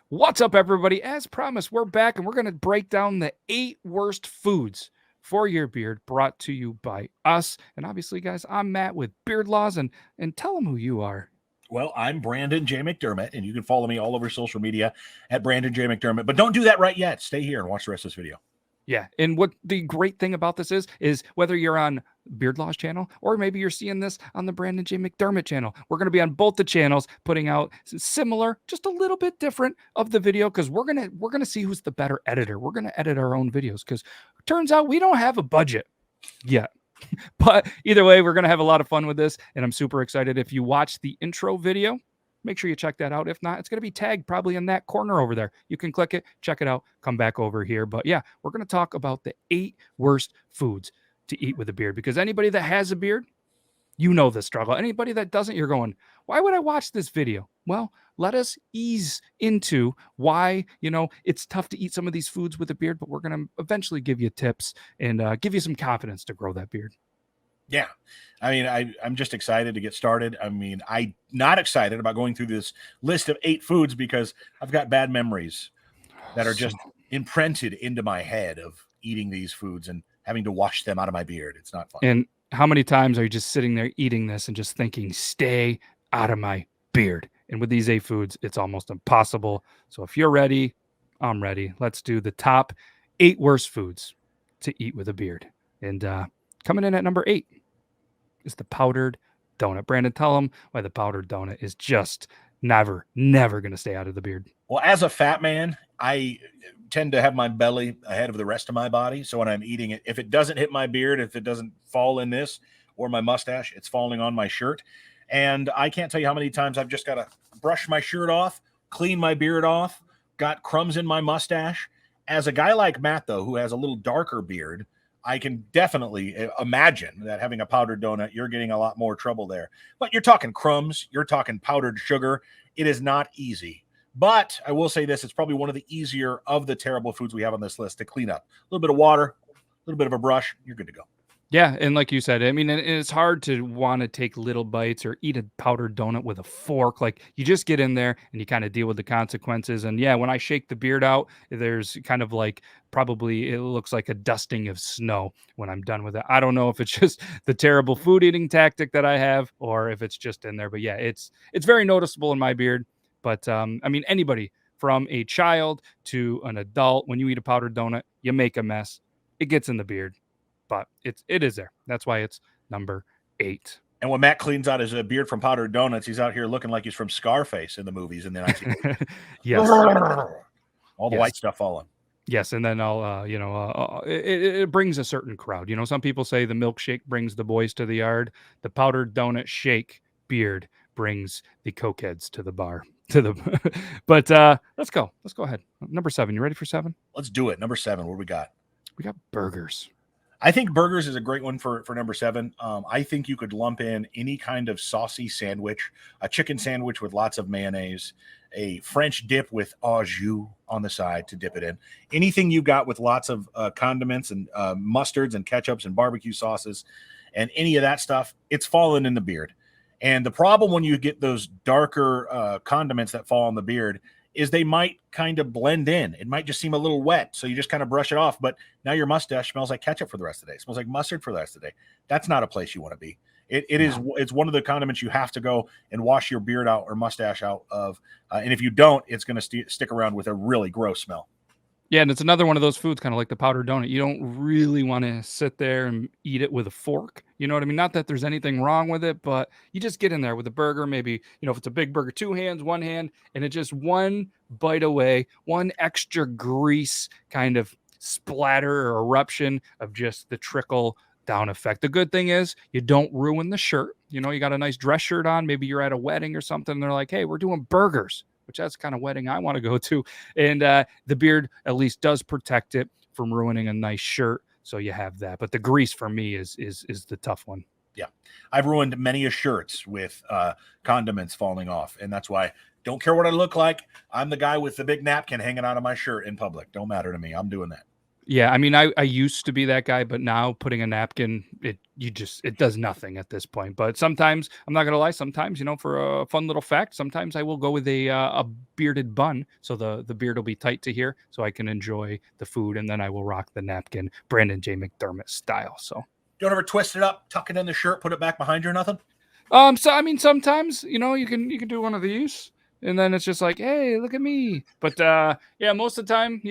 What's up, everybody? As promised, we're back and we're going to break down the 8 worst foods for your beard, brought to you by us. And obviously, guys, I'm Matt with Beard Laws, and tell them who you are. Well, I'm Brandon J. McDermott, and you can follow me all over social media at Brandon J. McDermott. But don't do that right yet. Stay here and watch the rest of this video. Yeah, and what the great thing about this is whether you're on Beard Laws channel or maybe you're seeing this on the Brandon J. McDermott channel, we're going to be on both the channels putting out similar, just a little bit different of the video because we're gonna see who's the better editor. We're gonna edit our own videos because it turns out we don't have a budget yet. But either way, we're gonna have a lot of fun with this, and I'm super excited. If you watch the intro video, make sure you check that out. If not, it's going to be tagged probably in that corner over there. You can click it, check it out, come back over here. But yeah, we're going to talk about the 8 worst foods to eat with a beard, because anybody that has a beard, you know the struggle. Anybody that doesn't, you're going, why would I watch this video? Well, let us ease into why, it's tough to eat some of these foods with a beard, but we're going to eventually give you tips and give you some confidence to grow that beard. Yeah. I mean, I'm just excited to get started. I mean, I'm not excited about going through this list of 8 foods because I've got bad memories that are just imprinted into my head of eating these foods and having to wash them out of my beard. It's not fun. And how many times are you just sitting there eating this and just thinking, stay out of my beard? And with these 8 foods, it's almost impossible. So if you're ready, I'm ready. Let's do the top 8 worst foods to eat with a beard. And coming in at number 8 is the powdered donut. Brandon, tell them why the powdered donut is just never going to stay out of the beard. Well, as a fat man, I tend to have my belly ahead of the rest of my body. So when I'm eating it, if it doesn't hit my beard, if it doesn't fall in this or my mustache, it's falling on my shirt. And I can't tell you how many times I've just got to brush my shirt off, clean my beard off, got crumbs in my mustache. As a guy like Matt, though, who has a little darker beard, I can definitely imagine that having a powdered donut, you're getting a lot more trouble there. But you're talking crumbs, you're talking powdered sugar. It is not easy. But I will say this, it's probably one of the easier of the terrible foods we have on this list to clean up. A little bit of water, a little bit of a brush, you're good to go. Yeah, and like you said, I mean, it's hard to want to take little bites or eat a powdered donut with a fork. Like, you just get in there and you kind of deal with the consequences. And yeah, when I shake the beard out, there's kind of like probably it looks like a dusting of snow when I'm done with it. I don't know if it's just the terrible food eating tactic that I have or if it's just in there. But yeah, it's very noticeable in my beard. But I mean, anybody from a child to an adult, when you eat a powdered donut, you make a mess. It gets in the beard. But it is there. That's why it's number 8. And when Matt cleans out his beard from powdered donuts, he's out here looking like he's from Scarface in the movies in the 1980s. Yes. All the white stuff falling. Yes, and then it brings a certain crowd. Some people say the milkshake brings the boys to the yard. The powdered donut shake beard brings the cokeheads to the bar. But let's go. Let's go ahead. Number 7. You ready for 7? Let's do it. Number 7. What do we got? We got burgers. I think burgers is a great one for number 7. I think you could lump in any kind of saucy sandwich, a chicken sandwich with lots of mayonnaise, a French dip with au jus on the side to dip it in. Anything you got with lots of condiments and mustards and ketchups and barbecue sauces and any of that stuff, it's fallen in the beard. And the problem when you get those darker condiments that fall on the beard is they might kind of blend in. It might just seem a little wet, so you just kind of brush it off. But now your mustache smells like ketchup for the rest of the day. It smells like mustard for the rest of the day. That's not a place you want to be. It's one of the condiments you have to go and wash your beard out or mustache out of. And if you don't, it's going to stick around with a really gross smell. Yeah, and it's another one of those foods, kind of like the powdered donut. You don't really want to sit there and eat it with a fork. You know what I mean? Not that there's anything wrong with it, but you just get in there with a burger. Maybe, if it's a big burger, 2 hands, 1 hand, and it's just one bite away, one extra grease kind of splatter or eruption of just the trickle down effect. The good thing is you don't ruin the shirt. You got a nice dress shirt on. Maybe you're at a wedding or something. And they're like, hey, we're doing burgers, which that's the kind of wedding I want to go to. And the beard at least does protect it from ruining a nice shirt. So you have that. But the grease for me is the tough one. Yeah. I've ruined many a shirts with condiments falling off. And that's why don't care what I look like. I'm the guy with the big napkin hanging out of my shirt in public. Don't matter to me. I'm doing that. Yeah, I mean, I used to be that guy, but now putting a napkin, it does nothing at this point. But sometimes, I'm not gonna lie, sometimes, for a fun little fact, sometimes I will go with a bearded bun, so the beard will be tight to here, so I can enjoy the food, and then I will rock the napkin, Brandon J. McDermott style. So, Don't ever twist it up, tuck it in the shirt, put it back behind you or nothing? so I mean, sometimes, you can do one of these, and then it's just like, hey, look at me. But yeah, most of the time,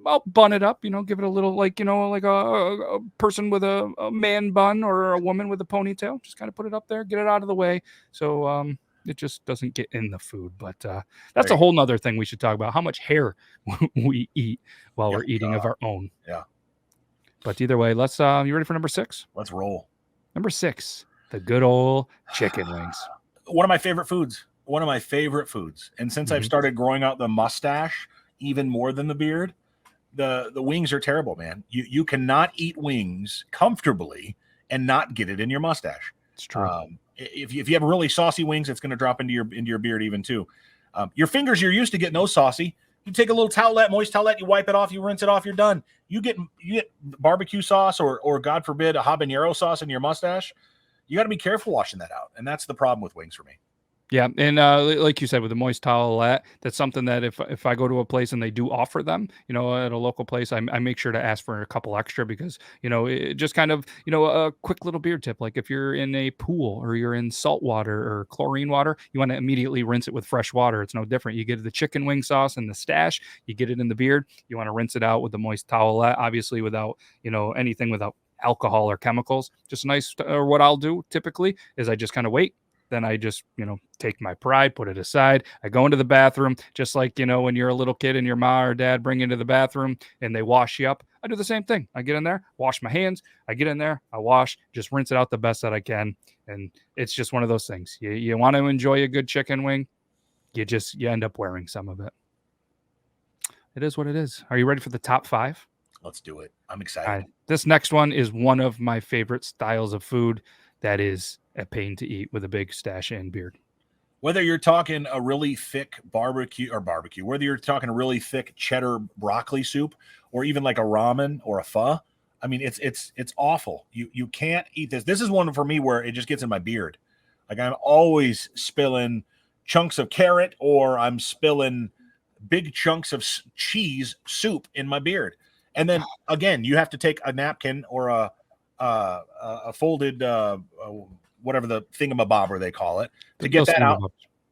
I'll bun it up, give it a little, like, like a person with a man bun or a woman with a ponytail. Just kind of put it up there, get it out of the way, so it just doesn't get in the food. But that's There a you whole nother thing we should talk about: how much hair we eat while go. we're eating of our own. Yeah. But either way, let's. You ready for number 6? Let's roll. Number 6, the good old chicken wings. One of my favorite foods. One of my favorite foods. And since I've Mhm. started growing out the mustache even more than the beard, the wings are terrible, man. You cannot eat wings comfortably and not get it in your mustache. It's true. If you have really saucy wings, it's going to drop into your beard even too. Your fingers, you're used to getting those saucy. You take a little towelette, moist towelette, you wipe it off, you rinse it off, you're done. You get barbecue sauce or God forbid a habanero sauce in your mustache. You got to be careful washing that out, and that's the problem with wings for me. Yeah, and like you said, with the moist towelette, that's something that if I go to a place and they do offer them, at a local place, I make sure to ask for a couple extra because it just kind of a quick little beer tip. Like if you're in a pool or you're in salt water or chlorine water, you want to immediately rinse it with fresh water. It's no different. You get the chicken wing sauce and the stash, you get it in the beard. You want to rinse it out with the moist towelette, obviously without anything without alcohol or chemicals. Just nice. Or what I'll do typically is I just kind of wait. Then I just, take my pride, put it aside. I go into the bathroom, just like, when you're a little kid and your mom or dad bring you into the bathroom and they wash you up. I do the same thing. I get in there, wash my hands. I get in there, I wash, just rinse it out the best that I can. And it's just one of those things. You want to enjoy a good chicken wing, you end up wearing some of it. It is what it is. Are you ready for the top 5? Let's do it. I'm excited. All right. This next one is one of my favorite styles of food that is a pain to eat with a big stash and beard. Whether you're talking a really thick barbecue, whether you're talking a really thick cheddar broccoli soup, or even like a ramen or a pho, I mean, it's awful. You can't eat this. This is one for me where it just gets in my beard. Like I'm always spilling chunks of carrot, or I'm spilling big chunks of cheese soup in my beard. And then again, you have to take a napkin or a folded whatever the thingamabobber they call it to get that out.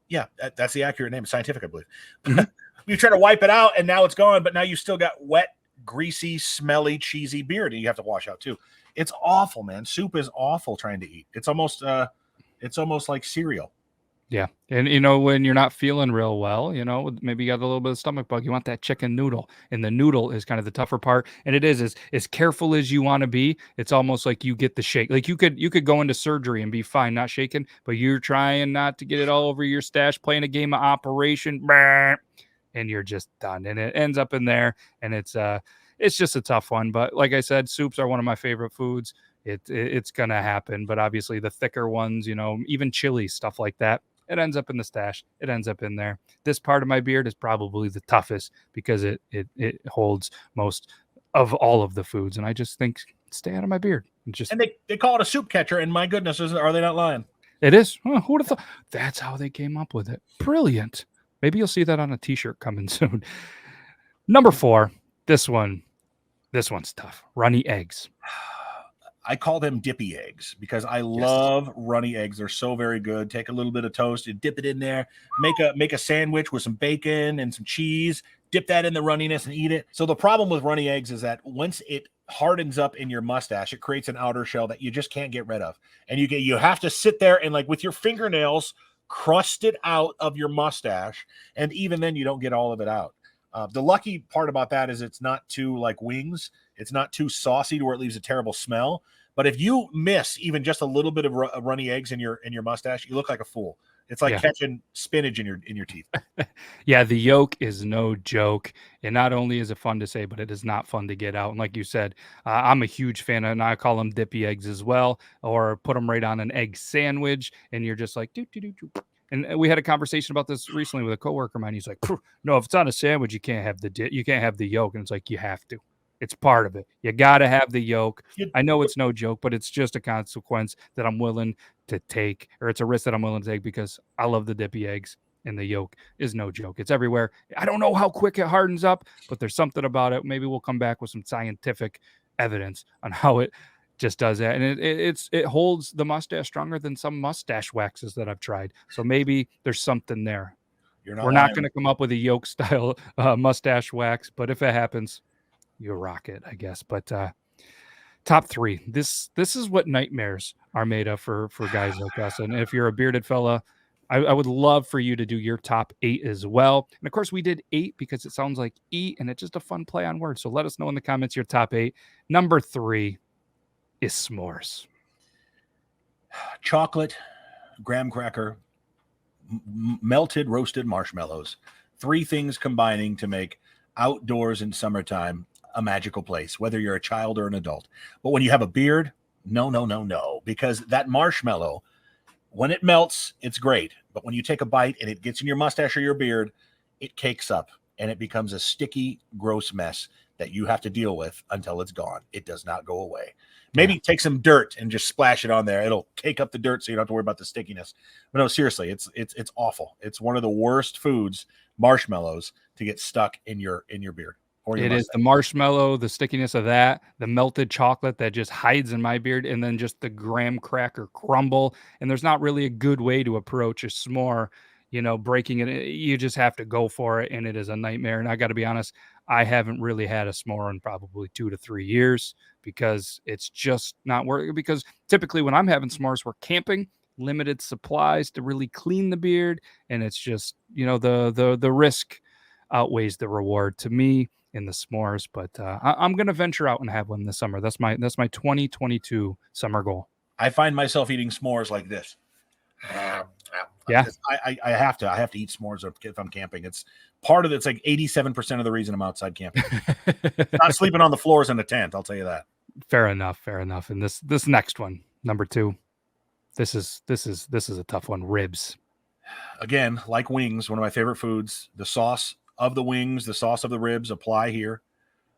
Yeah, that's the accurate name, scientific, I believe. Mhm. You try to wipe it out, and now it's gone. But now you still got wet, greasy, smelly, cheesy beard, and you have to wash out too. It's awful, man. Soup is awful trying to eat. It's almost like cereal. Yeah. And, when you're not feeling real well, maybe you got a little bit of stomach bug, you want that chicken noodle. And the noodle is kind of the tougher part. And it is as careful as you want to be. It's almost like you get the shake. Like you could go into surgery and be fine, not shaking, but you're trying not to get it all over your stash, playing a game of Operation, and you're just done. And it ends up in there. And it's just a tough one. But like I said, soups are one of my favorite foods. It's gonna happen. But obviously the thicker ones, even chili, stuff like that. It ends up in the stash. It ends up in there. This part of my beard is probably the toughest because it holds most of all of the foods. And I just think, stay out of my beard. And they call it a soup catcher. And my goodness, are they not lying? It is. Who would have thought? That's how they came up with it. Brilliant. Maybe you'll see that on a t-shirt coming soon. Number 4. This one's tough. Runny eggs. I call them dippy eggs because I love runny eggs. They're so very good. Take a little bit of toast and dip it in there. Make a sandwich with some bacon and some cheese. Dip that in the runniness and eat it. So the problem with runny eggs is that once it hardens up in your mustache, it creates an outer shell that you just can't get rid of. And you have to sit there and like with your fingernails crust it out of your mustache. And even then you don't get all of it out. The lucky part about that is it's not too like wings. It's not too saucy to where it leaves a terrible smell. But if you miss even just a little bit of runny eggs in your mustache, you look like a fool. It's like catching spinach in your teeth. Yeah, the yolk is no joke. And not only is it fun to say, but it is not fun to get out. And like you said, I'm a huge fan of, and I call them dippy eggs as well, or put them right on an egg sandwich. And you're just like, doo, doo, doo, doo. And we had a conversation about this recently with a coworker of mine. He's like, no, if it's on a sandwich, you can't have the yolk. And it's like, you have to. It's part of it. You got to have the yolk. You- I know it's no joke, but it's just a consequence that I'm willing to take, or it's a risk that I'm willing to take because I love the dippy eggs, and the yolk is no joke. It's everywhere. I don't know how quick it hardens up, but there's something about it. Maybe we'll come back with some scientific evidence on how it just does that, and it holds the mustache stronger than some mustache waxes that I've tried. So maybe there's something there. You're not We're not lying. going to come up with a yolk style mustache wax, but if it happens, you rock it, I guess. But top three. This is what nightmares are made of for guys like us. And if you're a bearded fella, I would love for you to do your top 8 as well. And of course, we did 8 because it sounds like eat, and it's just a fun play on words. So let us know in the comments your top 8. Number 3 is s'mores. Chocolate, graham cracker, melted roasted marshmallows. 3 things combining to make outdoors in summertime a magical place, whether you're a child or an adult. But when you have a beard, no, because that marshmallow, when it melts, it's great. But when you take a bite and it gets in your mustache or your beard, it cakes up and it becomes a sticky, gross mess that you have to deal with until it's gone. It does not go away. Maybe take some dirt and just splash it on there. It'll cake up the dirt so you don't have to worry about the stickiness. But no, seriously, it's awful. It's one of the worst foods, marshmallows, to get stuck in your beard. It is the marshmallow, the stickiness of that, the melted chocolate that just hides in my beard, and then just the graham cracker crumble. And there's not really a good way to approach a s'more, breaking it. You just have to go for it, and it is a nightmare. And I got to be honest, I haven't really had a s'more in probably 2 to 3 years because it's just not working. Because typically when I'm having s'mores, we're camping, limited supplies to really clean the beard, and it's just the risk outweighs the reward to me in the s'mores. But I'm gonna venture out and have one this summer. That's my 2022 summer goal. I find myself eating s'mores like this. Yeah, I have to eat s'mores if I'm camping. It's part of it's like 87% of the reason I'm outside camping. Not sleeping on the floors in a tent, I'll tell you that. Fair enough. And this next one, number 2, this is a tough one. Ribs. Again, like wings, one of my favorite foods. The sauce of the wings, the sauce of the ribs apply here.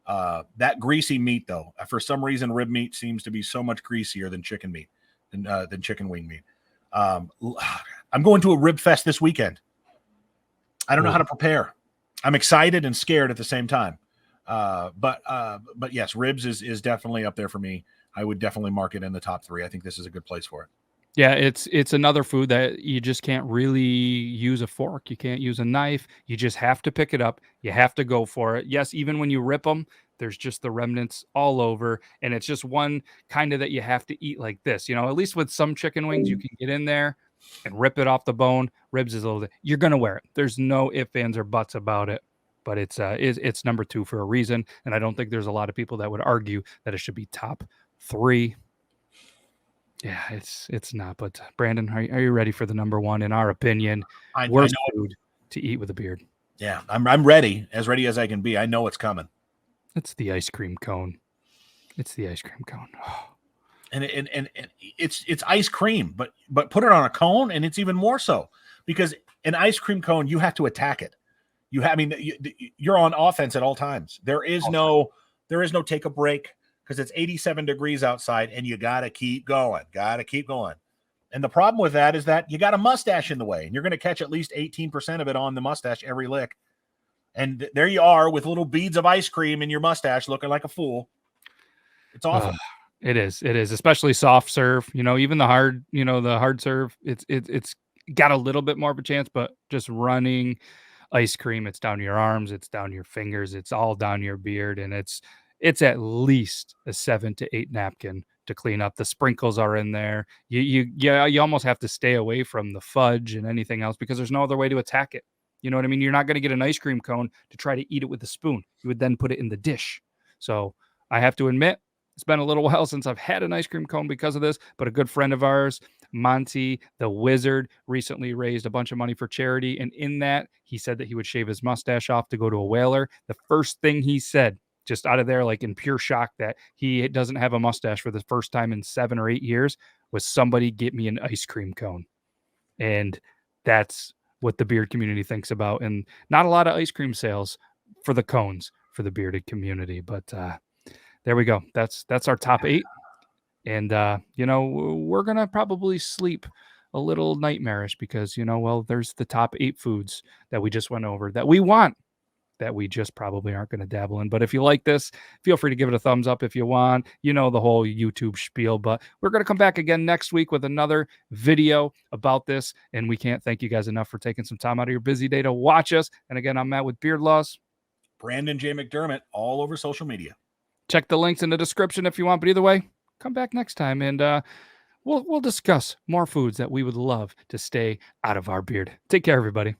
That greasy meat, though, for some reason, rib meat seems to be so much greasier than chicken meat, than chicken wing meat. I'm going to a rib fest this weekend. I don't know how to prepare. I'm excited and scared at the same time. But yes, ribs is definitely up there for me. I would definitely mark it in the top 3. I think this is a good place for it. Yeah, it's another food that you just can't really use a fork. You can't use a knife. You just have to pick it up. You have to go for it. Yes, even when you rip them, there's just the remnants all over. And it's just one kind of that you have to eat like this. At least with some chicken wings, you can get in there and rip it off the bone. Ribs is a little, you're going to wear it. There's no ifs, ands, or buts about it. But it's number 2 for a reason. And I don't think there's a lot of people that would argue that it should be top 3. Yeah, it's not. But Brandon, are you ready for the number 1 in our opinion? Worst food to eat with a beard. Yeah, I'm ready as I can be. I know it's coming. It's the ice cream cone. And it's ice cream, but put it on a cone, and it's even more so because an ice cream cone you have to attack it. You're on offense at all times. There is no take a break. Because it's 87 degrees outside and you got to keep going. And the problem with that is that you got a mustache in the way and you're going to catch at least 18% of it on the mustache every lick. And there you are with little beads of ice cream in your mustache looking like a fool. It's awful. It is, especially soft serve, even the hard serve, it's got a little bit more of a chance, but just running ice cream, it's down your arms, it's down your fingers, it's all down your beard, and it's at least a 7 to 8 napkin to clean up. The sprinkles are in there. You almost have to stay away from the fudge and anything else because there's no other way to attack it. You know what I mean? You're not going to get an ice cream cone to try to eat it with a spoon. You would then put it in the dish. So I have to admit, it's been a little while since I've had an ice cream cone because of this, but a good friend of ours, Monty the Wizard, recently raised a bunch of money for charity. And in that, he said that he would shave his mustache off to go to a whaler. The first thing he said, just out of there, like in pure shock that he doesn't have a mustache for the first time in 7 or 8 years, was somebody get me an ice cream cone. And that's what the beard community thinks about. And not a lot of ice cream sales for the cones for the bearded community. But there we go. That's our top 8. And, we're going to probably sleep a little nightmarish because, there's the top 8 foods that we just went over that we want, that we just probably aren't going to dabble in. But if you like this, feel free to give it a thumbs up if you want. The whole YouTube spiel. But we're going to come back again next week with another video about this. And we can't thank you guys enough for taking some time out of your busy day to watch us. And again, I'm Matt with Beard Laws. Brandon J. McDermott, all over social media. Check the links in the description if you want. But either way, come back next time and we'll discuss more foods that we would love to stay out of our beard. Take care, everybody.